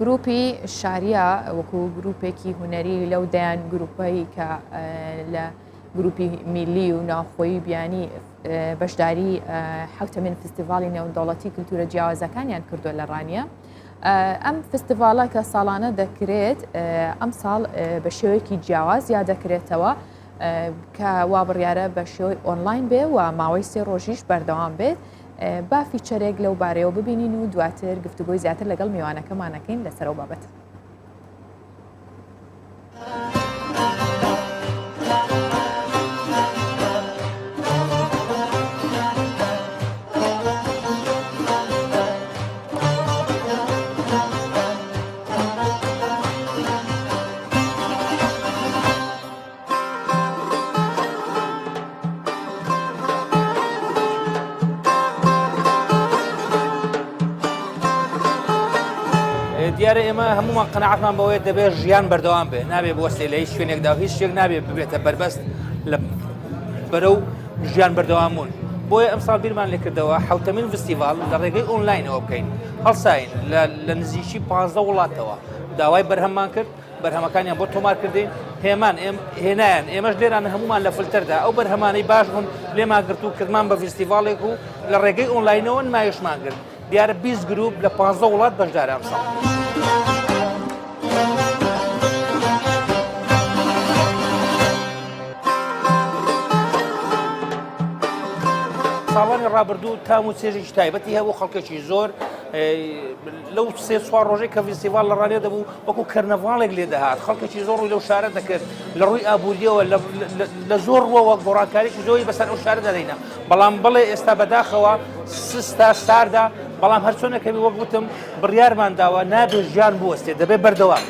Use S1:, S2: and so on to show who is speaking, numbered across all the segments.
S1: گروپی شاریە وەکو گروپێکی هوەری لەو دایان گروپایی کە لە گروپی میلی و ناوخۆیی بیانی بەشداری حوتەمین فستیڤاڵی نێودەوڵەتی کللتورە جیاوازەکانیان کردو لە ڕانیە. ئەم فستیڤالە کە ساڵانە دەکرێت ئەم ساڵ بە شێوەیەکی جیاواز یا دەکرێتەوە کە وا بڕیارە بە شێوەی ئۆنلاین بێ و ماوەی 3 ڕۆژیش بەردەوام بێت. با فیچەرێک لەو بارەیەوە ببینین و دواتر گفتوگۆی زیاتر لەگەڵ میوانەکەمانەکەین لەسەر ئەو بابەت.
S2: دیارە ئێمە هەمومان قەناعەتمان بەوەیە دەبێت ژیان بەردەوام بێ، نابێ بوەستێ لە هیچ شوێنێکدا هیچ شتێک نابێت ببێتە بربەست لە بەرەو ژیان بەردەوامبوون. بۆیە ئەم ساڵ بیرمان لێ کردەوە حوتەمین فستیڤاڵ لە ڕێگەی ئۆنلاینەوە بکەین. هەڵساین لە نزیکی 15 وڵاتەوە داوای بەرهەممان کرد، بەرهەمەکانیان بۆ تۆمار کردین، هێمان هێنایان ئێمەش لێران هەمومان لە فلتەردا ئەو بەرهەمانەی باش بوون لێمان گرت و کردمان بە فستیڤاڵێک و لە ڕێگەی ئۆنلاینەوە نمایشمان کرد. دیارە 20 گروپ لە 15 وڵات بەشدارە ئەم ساڵ. ساڵانی ڕابردوو تام و چێژێکی تایبەتی هەبوو، خەڵکێکی زۆر لەو 3-4 ڕۆژێک کە فستیڤاڵ لە ڕانێ دەبوو وەکو کەرنەڤاڵێک لێ دەهات، خەڵکێکی زۆر ڕووی لەو شارە دەکرد لە ڕووی ئابووریەوە لە زۆر ڕۆوە گۆڕانکاریی زۆری بەسەر ئەو شارە دەدەینە. بەڵام بڵێ ئێستا بەداخەوە سستا ساردا، بەڵام هەر چۆنەکەوی وەک وتم بڕیارمان داوە نابێت ژیان بوەستێ، دەبێت بەردەوام.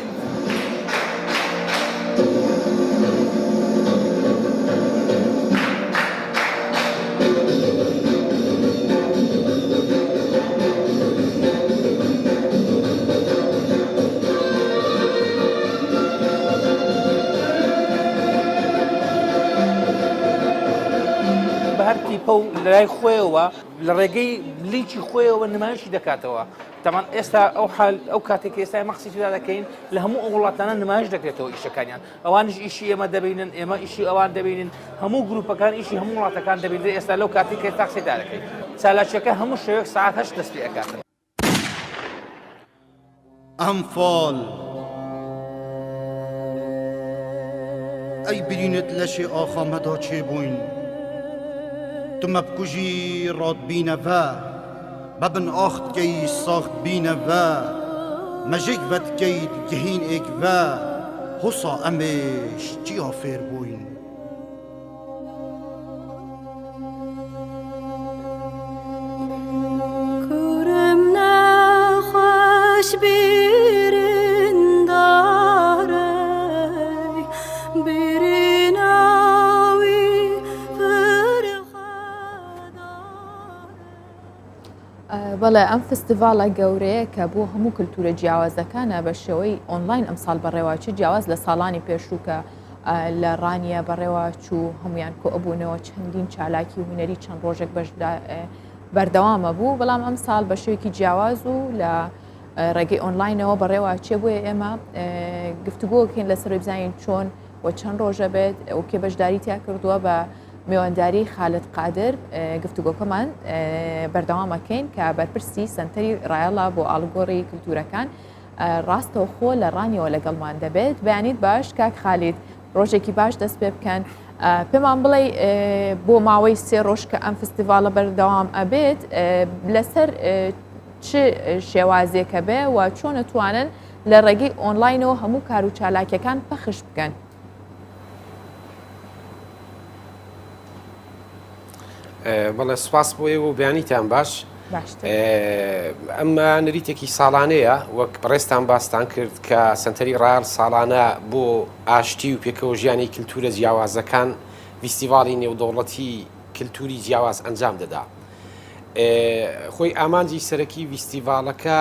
S2: لای خۆیەوە لە ڕێگەی لیکی خۆیەوە نمایشی دەکاتەوە. تەمان ئێستا ئەو کاتێک ئێستا مەخسیدا دەکەین لە هەموو ئەو وڵاتانە نمایش دەکرێتەوە ئیشەکانیان، ئەوانش ئیشی ئێمە دەبینن، ئێمە ئیشی ئەوان دەبینن، هەموو گروپەکان ئیشی هەموو وڵاتەکان دەبینن. ئێستا لەو کاتێک کە تاقسێدا دەکەین چالاکیەکە هەموو شەوێک ساعات 8 دەست پێ ئەکاتن.
S3: ئەم فاڵ ئەی برینت لەشێ ئاخامەدا چێ بووین تو مبکوژی راد بینەوە بەبن ئاختگەی ساخت بینەوە مەژێک بەدگەیت گهین ئێکوە هوسا ئەمێش جیا فێر بووین.
S4: کورم نەخۆش بیرن دارە
S1: بەڵێ ئەم فستیڤالە گەورەیە کە بۆ هەموو کللتورە جیاوازەکانە بە شێوەی ئۆنلاین ئەمساڵ بەڕێواچی جیاواز لە ساڵانی پێشوو کە لە ڕانیە بەڕێواچوو هەمویان کۆ ئەبوونەوە چەندین چالاکی و هونەری چەند ڕۆژێک بەردەوامە بوو، بەڵام ئەم ساڵ بە شێوەیەکی جیاواز و لە ڕێگەی ئۆنلاینەوە بەڕێواچێ بۆیە ئێمە گفتوگۆکەین لەسەر بزانین چۆن و چەند ڕۆژە بێت و کێ بەشداری تیا کردووە بە میوانداری خالد قادر. گفتوگۆکەمان بەردەوامەکەین کە بەرپرسی سنتەری ڕایەڵە بۆ ئاڵگۆڕی کللتورەکان ڕاستەوە خۆ لە ڕانیەوە لەگەڵمان دەبێت. بەیانیت باش کاک خالید، ڕۆژێکی باش دەست پێ بکەن پێمان بڵێ بۆ ماوەی 3 ڕۆژ کە ئەم فستیڤالە بەردەوام ئەبێت لەسەر چ شێوازێکە بێ و چۆن نتوانن لە ڕێگەی ئۆنلاینەوە هەموو کار و چالاکیەکان پەخش بکەن.
S5: بەڵێ سوپاس بۆ ئێوە و بیانیتان باش. ئەمە نریتێکی ساڵانەیە وەک ڕێستان باستان کرد کە سنتەری ڕایەڵ ساڵانە بۆ ئاشتی و پێکەوە ژیانی کللتورە جیاوازەکان فستیڤاڵی نێودەوڵەتی کللتوری جیاواز ئەنجام دەدا. خۆی ئامانجی سەرەکی فستیڤاڵەکە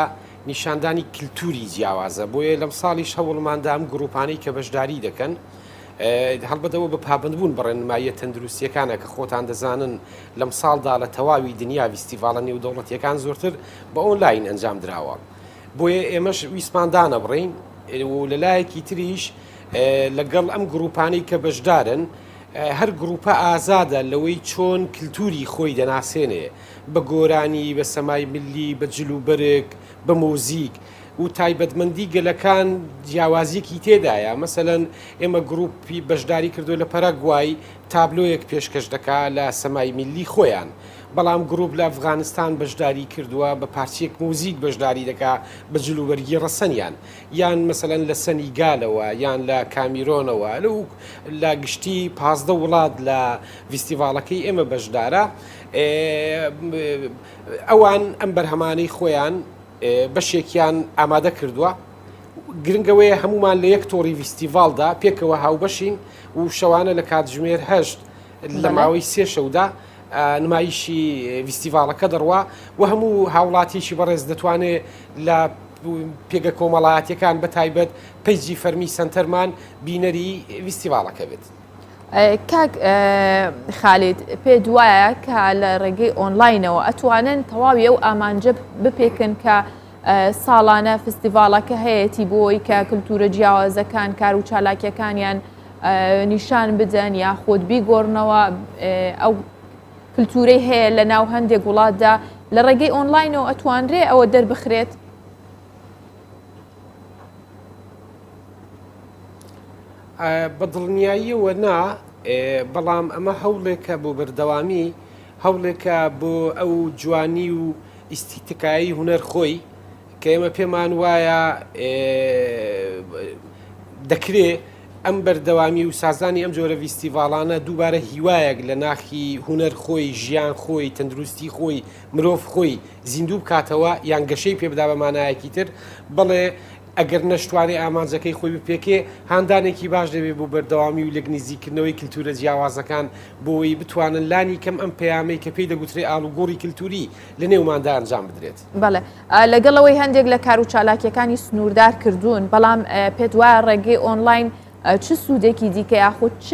S5: نیشاندانی کللتوری جیاوازە، بۆیە لەم ساڵیش هەوڵماندا ئەم گروپانەی کە بەشداری دەکەن هەڵبەتەوە بە پابندبوون بەڕێنماییە تەندروستیەکانە کە خۆتان دەزانن لەم ساڵدا لە تەواوی دنیا فستیڤاڵە نێودەوڵەتیەکان زۆرتر بە ئۆنلاین ئەنجام دراوە. بۆیە ئێمەش ویسماندانە بڕین و لەلایەکی تریش لەگەڵ ئەم گروپانەی کە بەشدارن هەر گروپە ئازادە لەوەی چۆن کللتوری خۆی دەناسێنێ بە گۆرانی بە سەمای ملی بە جلوبەرێک بە مۆزیک و تایبەتمەندی گەلەکان جیاوازیەکی تێدایە مەسەلەن ئێمە گروپی بەشداری کردو لە پەرەگوای تابلۆیەک پێشکەش دەکا لە سەمای ملی خۆیان بەڵام گروپ لە ئەفغانستان بەشداری کردووە بە پارچێک موزیک بەشداری دەکا بە جلوبەرگی ڕەسەنیان یان مەسەلەن لە سەنیگالەوە یان لە کامیرۆنەوە لە گشتی 15 وڵات لە فیستیڤاڵەکەی ئێمە بەشدارە ئەوان ئەم بەرهەمانەی خۆیان بەشێکیان ئامادە کردووە گرنگەوەیە هەمومان لە یەک تۆڕی فیستیڤالدا پێکەوە هاوبەشین و شەوانە لە کاتژمێر 8 لە ماوەی 3 شەودا نمایشی فیستیڤالەکە دەڕوا و هەموو هاوڵاتیشی بەڕێز دەتوانێت لە پێگە کۆمەڵایەتیەکان بە تایبەت پەیجی فەرمی سنتەرمان بینەری فیستیڤالەکە بێت.
S1: کاک خالید پێ دوایە کە لە ڕێگەی ئۆنلاینەوە ئەتوانن تەواوی ئەو ئامانجە بپێکن کە ساڵانە فستیڤالەکە هەیەی بۆی کە کللتورە جیاوازەکان کار و چالاکیەکانیان نیشان بدەن یا خۆت بیگۆڕنەوە ئەو کللتورەی هەیە لە ناو هەندێک وڵاتدا لە ڕێگەی ئۆنلاینەوە ئەتوانرێ ئەوە دەربخرێت.
S5: بە دڵنیاییەوە نا بەڵام ئەمە هەوڵێکە بۆ بەردەوامی هەوڵێکە بۆ ئەو جوانی و ئیسیتکایی هوەر خۆی کە ئێمە پێمان وایە دەکرێت ئەم بەردەوامی و سازانی ئەم جۆرە فیستیڤالانە دووبارە هیوایەک لە ناخی هوەر خۆی ژیان خۆی تەندروستی خۆی مرۆڤ خۆی زیندوو بکاتەوە یان گەشەی پێ بدا بە مانایەکی تر بڵێ ئەگەر نەشتوانێ ئامانجەکەی خۆی بپێکێ هاندانێکی باش دەبێت بۆ بەردەوامی و لەگنیزیکردنەوەی کللتورە جیاوازەکان بۆی بتوانن لانی کەم ئەم پەیامەی کە پێی دەگوترێ ئاڵوگۆڕی کللتوری لە نێوماندا ئەنجام بدرێت.
S1: بەڵێ لەگەڵەوەی هەندێک لە کار و چالاکیەکانی سنووردار کردوون بەڵام پێت وایە ڕێگەی ئۆنلاین چ سوودێکی دیکە یاخود چ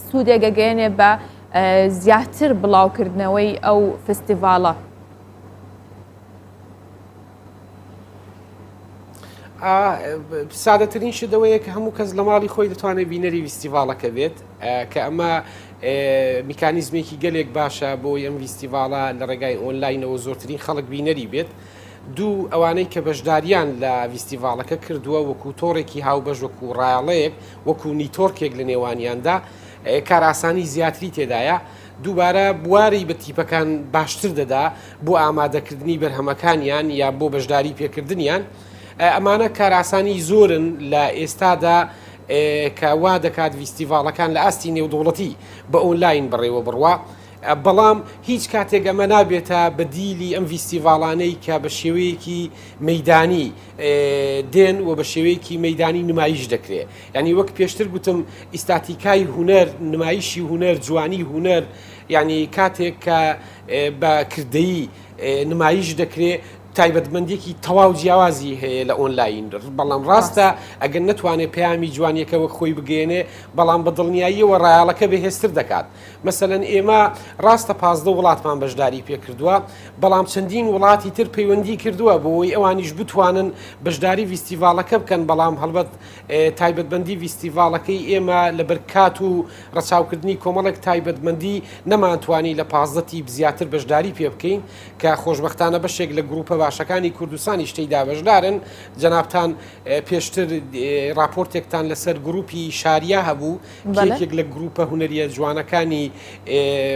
S1: سوودێگەگەێنێ بە زیاتر بڵاوکردنەوەی ئەو فستیڤالە؟
S5: سادەترین شدەوەیە کە هەموو کەس لە ماڵی خۆی دەتوانێت بینەری فیستیڤالەکە بێت کە ئەمە میکانیزمێکی گەلێک باشە بۆی ئەم فیستیڤالە لە ڕێگای ئۆنلاینەوە زۆرترین خەڵک بینەری بێت. دوو ئەوانەی کە بەشداریان لە فیستیڤالەکە کردووە وەکو تۆڕێکی هاوبەش وەکو ڕایاڵەیەک وەکو نیتۆرکێک لە نێوانیاندا کار ئاسانی زیاتری تێدایە دووبارە بواری بە تیپەکان باشتر دەدا بۆ ئامادەکردنی بەرهەمەکانیان یا بۆ بەشداری پێکردنیان. ئەمانە کاراسانی زۆرن لە ئێستادا کە وا دەکات فیستیڤالەکان لە ئاستی نێودوڵەتی بە ئۆنلاین بڕێوە بڕوا بەڵام هیچ کاتێک ئەمە نابێتە بەدیلی ئەم فیستیڤالانەی کە بە شێوەیەکی مەیدانی دێن و بە شێوەیەکی مەیدانی نمایش دەکرێت. ینی وەک پێشتر گوتم ئیستاتیکای هوەر نمایشی هوەر جوانی هوەر ینی کاتێک کە بە کردەیی نمایش دەکرێت تایبەتمەندێکی تەواو جیاوازی هەیە لە ئۆنلاین بەڵام ڕاستە ئەگەر نتوانێت پەیامی جوانیەکەوە خۆی بگەێنێ بەڵام بە دڵنیاییەوە ڕایاڵەکە بەهێزتر دەکات. مەسەلەن ئێمە ڕاستە 15 وڵاتمان بەشداری پێکردووە بەڵام چەندین وڵاتی تر پەیوەندی کردووە بۆی ئەوانیش بتوانن بەشداری فیستیڤالەکە بکەن بەڵام هەڵبەت تایبەتمەندی فیستیڤالەکەی ئێمە لە بەرکات و ڕەچاوکردنی کۆمەڵێک تایبەتمەندی نەمانتوانی لە 15 زیاتر بەشداری پێ بکەین کە خۆشبەختانە بەشێک لە گروپە باشەکانی کوردستانی شتەیدا بەشدارن. جەنابتان پێشتر راپۆرتێکتان لەسەر گروپی شاریا هەبوو کێکێک لە گروپە هوەریە جوانەکانی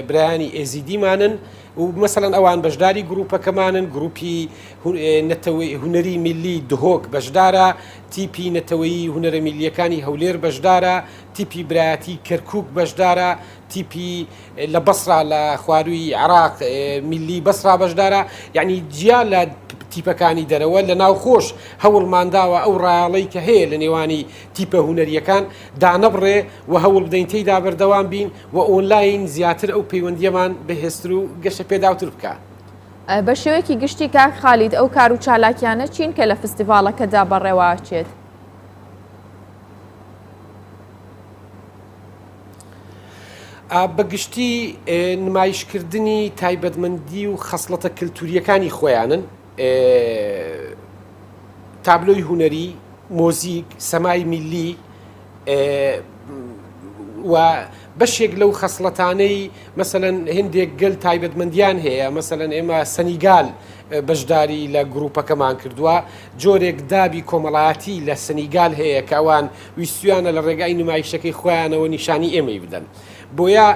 S5: برایانی ئێزیدیمانن و مەسەلەن ئەوان بەشداری گروپەکەمانن گروپی هوەری میلی دهۆک بەشدارە تیپی نەتەوەیی هوەرە میلیەکانی هەولێر بەشدارە تیپی برایەتی کەرکووک بەشدارە تیپی لە بەسرا لە خواروی عراق میلی بەسرا بەشدارە یعنی جیا لە تیپەکانی دەرەوە لە ناو خۆش هەوڵمانداوە ئەو ڕایاڵەی کە هەیە لە نێوانی تیپە هوەریەکان دانەبڕێ و هەوڵ بدەین تێیدا بەردەوام بین و ئۆنلاین زیاتر ئەو پەیوەندیەمان بەهێزتر و گەشە پێداوتر بکە.
S1: بە شێوەیەکی گشتی کاک خالید ئەو کار و چالاکیانە چین کە لە فستیڤالەکەدا بەڕێواچێت؟
S5: بەگشتی نمایشکردنی تایبەتمەندی و خەسڵەتە کللتوریەکانی خۆیانن تابلۆی هوەری، مۆزیک، سەمای میلی و بەشێک لەو خەسڵەتانەی مەسەلەن هێندێک گەل تایبەتمەندیان هەیە، مەسەلەن ئێمە سەنیگال بەشداری لە گروپەکەمان کردووە، جۆرێک دابی کۆمەڵایەتی لە سەنیگال هەیە کە ئەوان ویستویانە لە ڕێگای نمایشەکەی خۆیانەوە نیشانی ئێمەی بدەن. بۆیە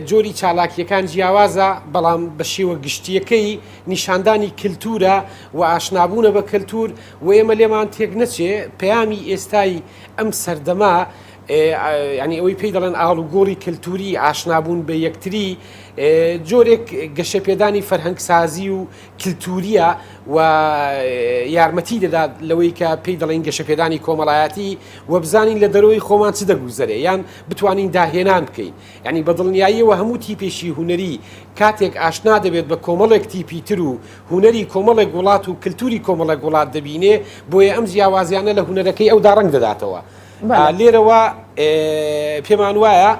S5: جۆری چالاکیەکان جیاوازە، بەڵام بە شێوە گشتیەکەی نیشاندانی کللتورە و ئاشنابوونە بە کللتور و ئێمە لێمان تێک نەچێ پەیامی ئێستای ئەم سەردەما ینی ئەوەی پێی دەڵێن ئاڵوگۆڕی کللتوری ئاشنابوون بە یەکتری جۆرێک گەشەپێدانی فەرهەنگسازی و کللتوریە و یارمەتی دەدات لەوەی کە پێی دەڵێن گەشەپێدانی کۆمەڵایەتی و بزانین لە دەرەوەی خۆمان چ دەگوزەرێ یان بتوانین داهێنان بکەین. ینی بە دڵنیاییەوە هەموو تیپێکی هوەری کاتێک ئاشنا دەبێت بە کۆمەڵێک تیپی تر و هوەری کۆمەڵێک وڵات و کللتوری کۆمەڵێک وڵات دەبینێ، بۆیە ئەم جیاوازیانە لە هوەرەکەی ئەودا ڕەنگ دەداتەوە. لێرەوە پێمان وایە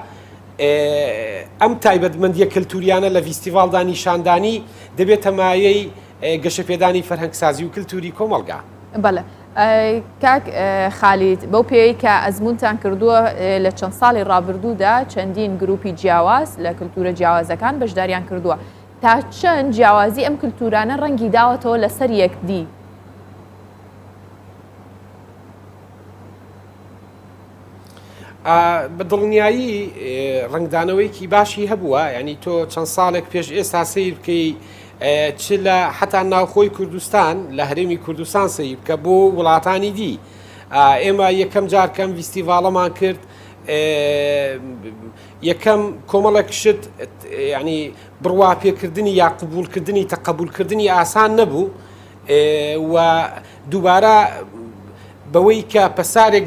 S5: ئەم تایبەتمەندیە کللتوریانە لە ڤیستیڤالدا نیشاندانی دەبێتە مایەی گەشەپێدانی فەرهەنگسازی و کللتوری کۆمەڵگا.
S1: بەڵێ کاک خالید بەو پێی کە ئەزمونتان کردووە لە چەند ساڵی ڕابردوودا چەندین گروپی جیاواز لە کللتورە جیاوازەکان بەشداریان کردووە، تا چەند جیاوازی ئەم کللتورانە ڕەنگی داوەتەوە لەسەر یەکدی؟
S5: بە دڵنیایی ڕنگدانەوەیکی باشی هەبووە، ینی تۆ چەند ساڵێک پێش ئێستا سیر بکەی چ لە حتا ناوخۆی کوردستان لە هەرێمی کوردستان سیر بکە بۆ وڵاتانی دی. ئێمە یەکەم جارکەم ڤیستیڤاڵەمان کرد، یەکەم کۆمەڵێک شت ینی بڕوا پێکردنی یا قبولکردنی تەقبولکردنی ئاسان نەبوو و دووبارە بەوەی کە پەسارێک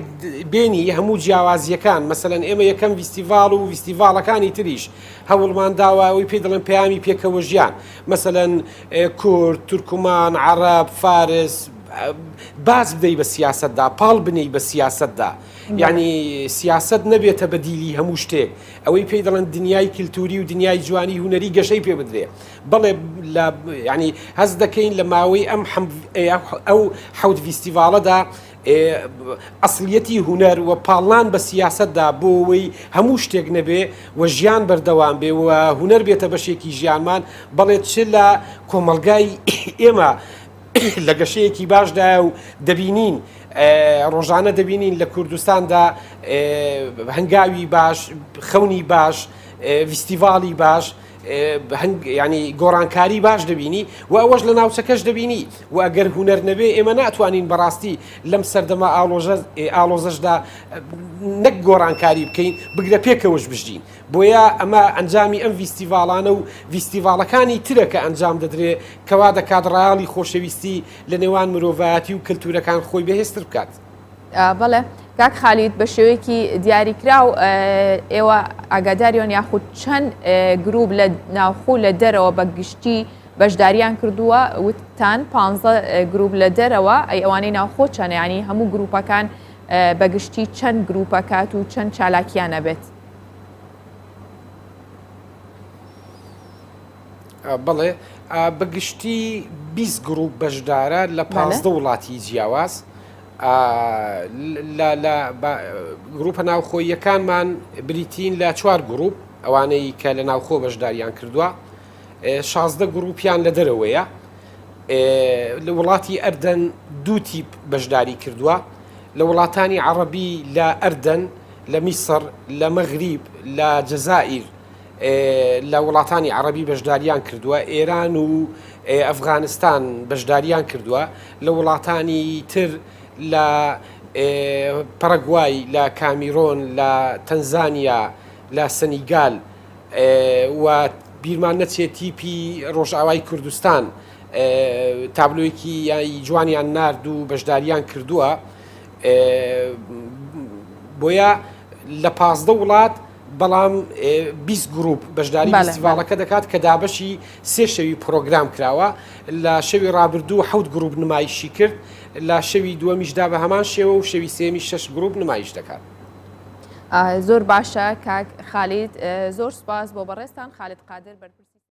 S5: بینی هەموو جیاوازیەکان، مەسەلەن ئێمە یەکەم ڤیستیڤاڵ و ڤیستیڤاڵەکانی تریش هەوڵمان داوە ئەوی پێی دەڵێن پەیامی پێکەوە ژیان، مەسەلەن کورد، تورکمان، عەرەب، فارس، باز بدەی بە سیاسەتدا، پاڵ بنەی بە سیاسەتدا، یعنی سیاست نەبێتە بەدیلی هەموو شتێک، ئەوەی پێی دەڵێن دنیای کللتوری و دنیای جوانی هوەری گەشەی پێ بدرێ. بەڵێ ینی هەز دەکەین لە ماوەی ئەو حەوت ڤیستیڤاڵەدا ئەسڵیەتی هوەر و پاڵان بە سیاسەتدا بۆەوەی هەموو شتێک نەبێ و ژیان بەردەوام بێ و هوەر بێتە بەشێکی ژیانمان، بەڵێت چ لە کۆمەلگای ئێمە لە گەشەیەکی باشدایە و دەبینین ڕۆژانە دەبینین لە کوردستاندا هەنگاوی باش، خەونی باش، ڤیستیڤاڵی باش، ینی گۆڕانکاری باش دەبینی و ئەوەش لە ناوچەکەش دەبینی و ئەگەر هوەر نەبێ ئێمە ناتوانین بەڕاستی لەم سەردەما ئاڵۆزەشدا نەک گۆڕانکاری بکەین بگرە پێکەوەش بژین. بۆیە ئەمە ئەنجامی ئەم ڤیستیڤاڵانە و ڤیستیڤاڵەکانی ترە کە ئەنجام دەدرێ کەوا دەکات ڕایاڵی خۆشەویستی لە نێوان مرۆڤایەتی و کللتورەکان خۆی بەهێزتر بکات.
S1: بەڵێ کاک خالید بە شێوەیەکی دیاریکرا و ئێوە ئاگاداریۆن یاخود چەند گروپ لە ناوخۆ لە دەرەوە بە گشتی بەشداریان کردووە، وتتان 15 گروپ لە دەرەوە، ئەی ئەوانەی ناوخۆ چەند، ینی هەموو گروپەکان بە گشتی چەند گروپەکات و چەند چالاکیانە بێت؟
S5: بەڵێ بەگشتی 20 گروپ بەشدارە لە 15 وڵاتی جیاواز. گروپە ناوخۆییەکانمان بریتین لە 4 گروپ، ئەوانەی کە لە ناوخۆ بەشداریان کردووە، 16 گروپیان لە دەرەوەیە. لە وڵاتی ئەردەن 2 تیپ بەشداری کردووە، لە وڵاتانی عەرەبی لە ئەردەن، لە میسر، لە مەغریب، لە جەزائیر لە وڵاتانی عەرەبی بەشداریان کردووە، ئێران و ئەفغانستان بەشداریان کردووە، لە وڵاتانی تر لە پەرەگوای، لە کامیرۆن، لە تەنزانیا، لە سەنیگال و بیرمان نەچێت تیپی ڕۆژئاوای کوردستان تابلۆیەکی جوانیان نرد و بەشداریان کردووە. بۆیە لە 15 وڵات بەڵام 20 گروپ بەشداری ڤیستیڤاڵەکە دەکات کە دابەشی 3 شەوی پرۆگرام کراوە. لە شەوی ڕابردوو 7 گروپ نمایشی کرد، لە شەوی دووەمیشدا بە هەمان شێوە و شەوی سێمی 6 گروپ نمایش دەکات.
S1: زۆر باشە کاک خالید، زۆر سوپاس بۆ بەڕێستان. خالید قادر بەرپرسی